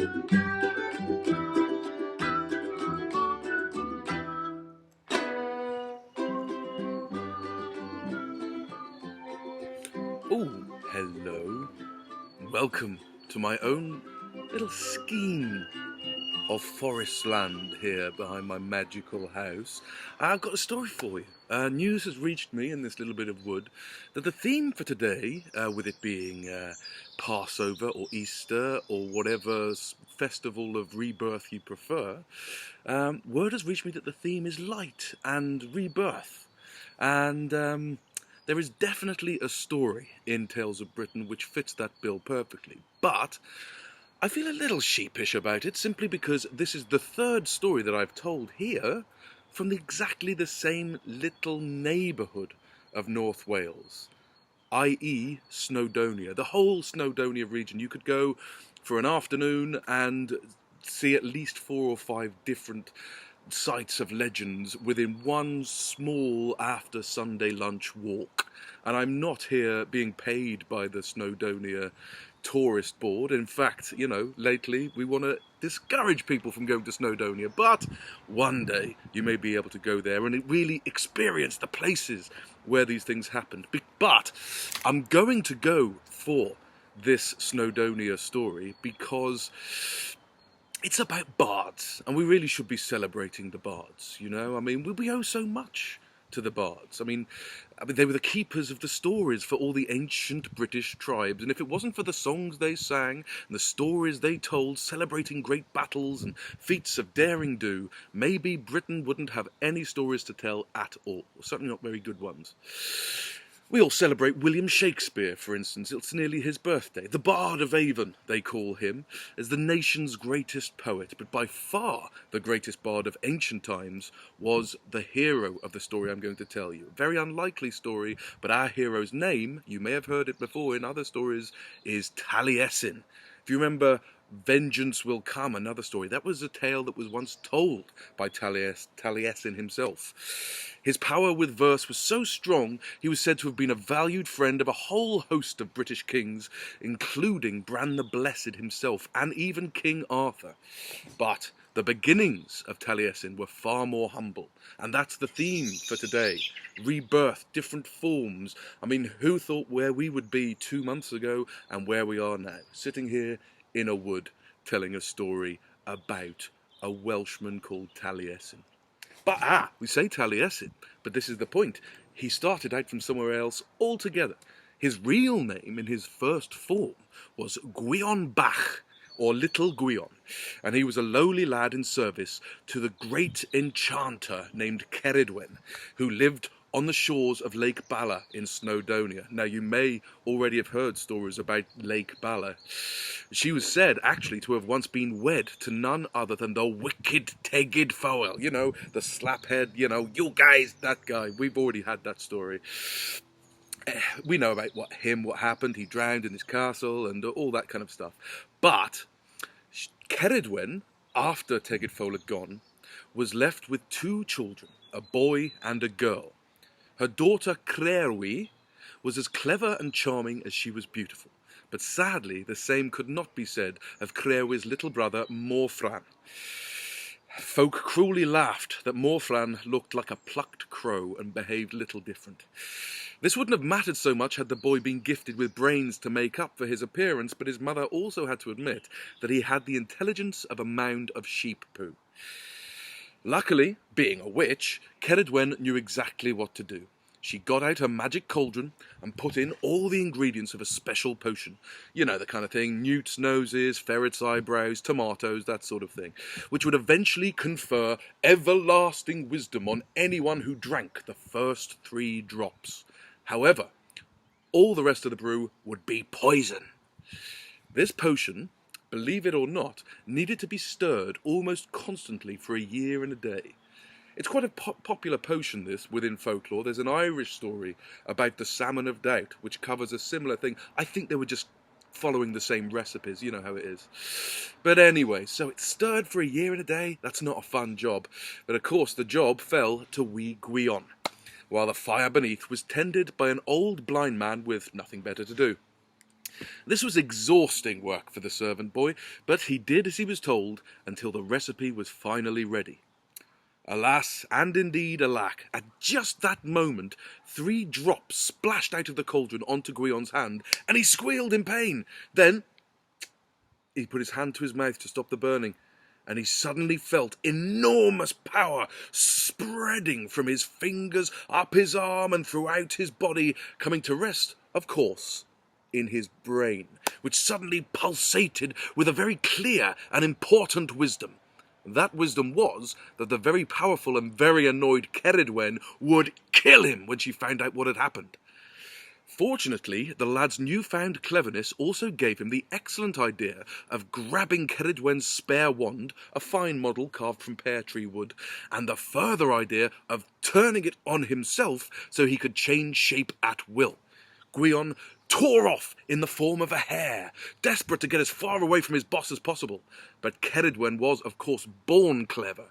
Oh, hello. Welcome to my own little scheme of forest land here behind my magical house. I've got a story for you. News has reached me in this little bit of wood that the theme for today, with it being Passover or Easter or whatever festival of rebirth you prefer, word has reached me that the theme is light and rebirth. And there is definitely a story in Tales of Britain which fits that bill perfectly. But I feel a little sheepish about it simply because this is the third story that I've told here from exactly the same little neighbourhood of North Wales, i.e. Snowdonia. The whole Snowdonia region. You could go for an afternoon and see at least 4 or 5 different sites of legends within one small after Sunday lunch walk. And I'm not here being paid by the Snowdonia tourist board. In fact, you know, lately we want to discourage people from going to Snowdonia, but one day you may be able to go there and really experience the places where these things happened. But I'm going to go for this Snowdonia story because it's about bards, and we really should be celebrating the bards, you know? I mean, we owe so much to the bards. I mean, they were the keepers of the stories for all the ancient British tribes, and if it wasn't for the songs they sang and the stories they told celebrating great battles and feats of daring do, maybe Britain wouldn't have any stories to tell at all, certainly not very good ones. We all celebrate William Shakespeare, for instance. It's nearly his birthday. The Bard of Avon, they call him, as the nation's greatest poet. But by far the greatest bard of ancient times was the hero of the story I'm going to tell you. A very unlikely story, but our hero's name, you may have heard it before in other stories, is Taliesin. If you remember Vengeance Will Come, another story, that was a tale that was once told by Taliesin himself. His power with verse was so strong, he was said to have been a valued friend of a whole host of British kings, including Bran the Blessed himself, and even King Arthur. But the beginnings of Taliesin were far more humble, and that's the theme for today. Rebirth, different forms. I mean, who thought where we would be 2 months ago and where we are now, sitting here in a wood telling a story about a Welshman called Taliesin. But, we say Taliesin, but this is the point. He started out from somewhere else altogether. His real name in his first form was Gwion Bach, or Little Gwion, and he was a lowly lad in service to the great enchanter named Ceridwen, who lived on the shores of Lake Bala in Snowdonia. Now, you may already have heard stories about Lake Bala. She was said, actually, to have once been wed to none other than the wicked Tegid Fowl. You know, the slaphead, you know, you guys, that guy. We've already had that story. We know about what happened. He drowned in his castle and all that kind of stuff. But Ceridwen, after Tegid Fowl had gone, was left with 2 children, a boy and a girl. Her daughter Crerwi was as clever and charming as she was beautiful, but sadly the same could not be said of Crerwi's little brother Morfran. Folk cruelly laughed that Morfran looked like a plucked crow and behaved little different. This wouldn't have mattered so much had the boy been gifted with brains to make up for his appearance, but his mother also had to admit that he had the intelligence of a mound of sheep poo. Luckily, being a witch, Ceridwen knew exactly what to do. She got out her magic cauldron and put in all the ingredients of a special potion. You know, the kind of thing, newts' noses, ferrets' eyebrows, tomatoes, that sort of thing, which would eventually confer everlasting wisdom on anyone who drank the first 3 drops. However, all the rest of the brew would be poison. This potion, believe it or not, needed to be stirred almost constantly for a year and a day. It's quite a popular potion, this, within folklore. There's an Irish story about the Salmon of Doubt, which covers a similar thing. I think they were just following the same recipes, you know how it is. But anyway, so it's stirred for a year and a day. That's not a fun job. But of course, the job fell to wee Gwion, while the fire beneath was tended by an old blind man with nothing better to do. This was exhausting work for the servant boy, but he did as he was told until the recipe was finally ready. Alas, and indeed alack, at just that moment, 3 drops splashed out of the cauldron onto Guion's hand, and he squealed in pain. Then he put his hand to his mouth to stop the burning, and he suddenly felt enormous power spreading from his fingers, up his arm, and throughout his body, coming to rest, of course, in his brain, which suddenly pulsated with a very clear and important wisdom. That wisdom was that the very powerful and very annoyed Ceridwen would kill him when she found out what had happened. Fortunately, the lad's newfound cleverness also gave him the excellent idea of grabbing Ceridwen's spare wand, a fine model carved from pear tree wood, and the further idea of turning it on himself so he could change shape at will. Guion tore off in the form of a hare, desperate to get as far away from his boss as possible. But Ceridwen was, of course, born clever,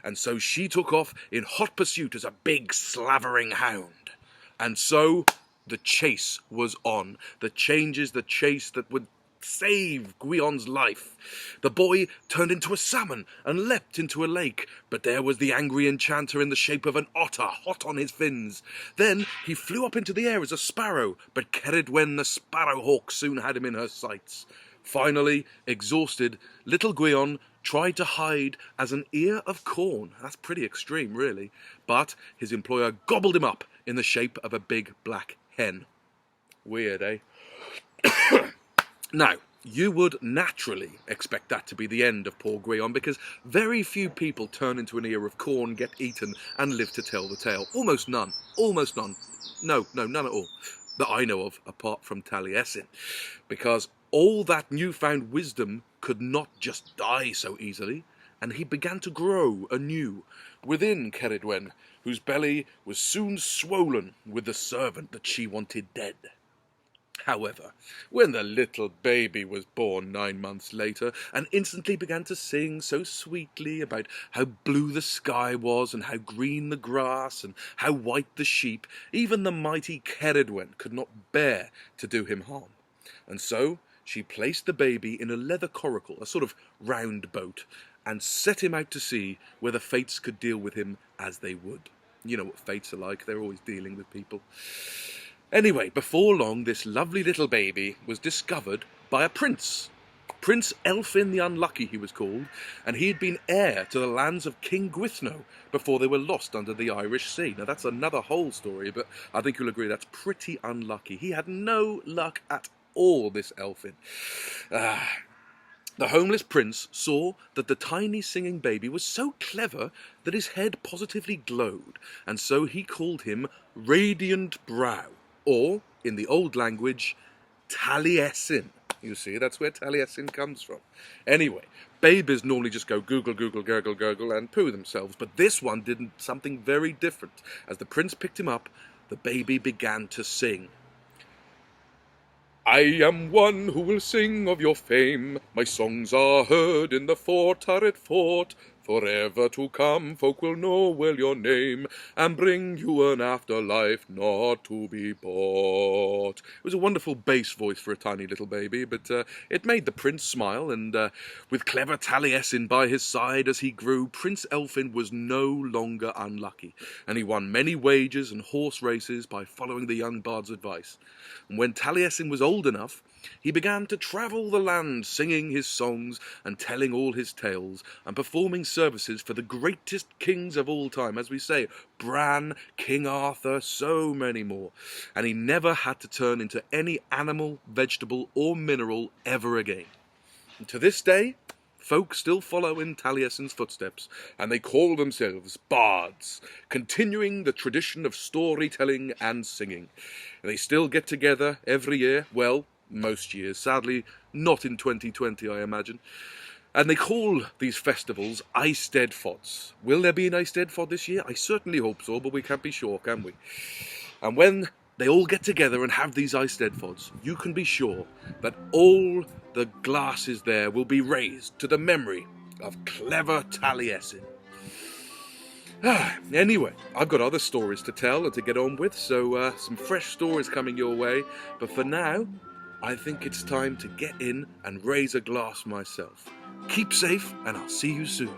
and so she took off in hot pursuit as a big slavering hound. And so the chase was on. The chase that would save Guion's life. The boy turned into a salmon and leapt into a lake, but there was the angry enchanter in the shape of an otter, hot on his fins. Then he flew up into the air as a sparrow, but Ceridwen the sparrowhawk soon had him in her sights. Finally, exhausted, little Guion tried to hide as an ear of corn. That's pretty extreme, really. But his employer gobbled him up in the shape of a big black hen. Weird, eh? Now, you would naturally expect that to be the end of poor Guion, because very few people turn into an ear of corn, get eaten, and live to tell the tale. Almost none. Almost none. No, none at all. That I know of, apart from Taliesin. Because all that newfound wisdom could not just die so easily, and he began to grow anew within Ceridwen, whose belly was soon swollen with the servant that she wanted dead. However, when the little baby was born 9 months later, and instantly began to sing so sweetly about how blue the sky was, and how green the grass, and how white the sheep, even the mighty Ceridwen could not bear to do him harm. And so she placed the baby in a leather coracle, a sort of round boat, and set him out to sea where the fates could deal with him as they would. You know what fates are like, they're always dealing with people. Anyway, before long, this lovely little baby was discovered by a prince. Prince Elfin the Unlucky, he was called, and he had been heir to the lands of King Gwythno before they were lost under the Irish Sea. Now, that's another whole story, but I think you'll agree that's pretty unlucky. He had no luck at all, this Elfin. The homeless prince saw that the tiny singing baby was so clever that his head positively glowed, and so he called him Radiant Brow, or, in the old language, Taliesin. You see, that's where Taliesin comes from. Anyway, babies normally just go Google, Google, gurgle, gurgle, and poo themselves, but this one did something very different. As the prince picked him up, the baby began to sing. I am one who will sing of your fame. My songs are heard in the fort-turret fort. Forever to come, folk will know well your name, and bring you an afterlife not to be bought. It was a wonderful bass voice for a tiny little baby, but it made the prince smile, and with clever Taliesin by his side as he grew, Prince Elfin was no longer unlucky, and he won many wagers and horse races by following the young bard's advice. And when Taliesin was old enough, he began to travel the land, singing his songs and telling all his tales, and performing services for the greatest kings of all time, as we say, Bran, King Arthur, so many more. And he never had to turn into any animal, vegetable, or mineral ever again. And to this day, folk still follow in Taliesin's footsteps, and they call themselves bards, continuing the tradition of storytelling and singing. And they still get together every year, well, most years, sadly not in 2020 I imagine, and they call these festivals Eisteddfods. Will there be an Eisteddfod this year? I certainly hope so, but we can't be sure, can we? And when they all get together and have these Eisteddfods, you can be sure that all the glasses there will be raised to the memory of clever Taliesin. Anyway, I've got other stories to tell and to get on with, so some fresh stories coming your way, but for now, I think it's time to get in and raise a glass myself. Keep safe, and I'll see you soon.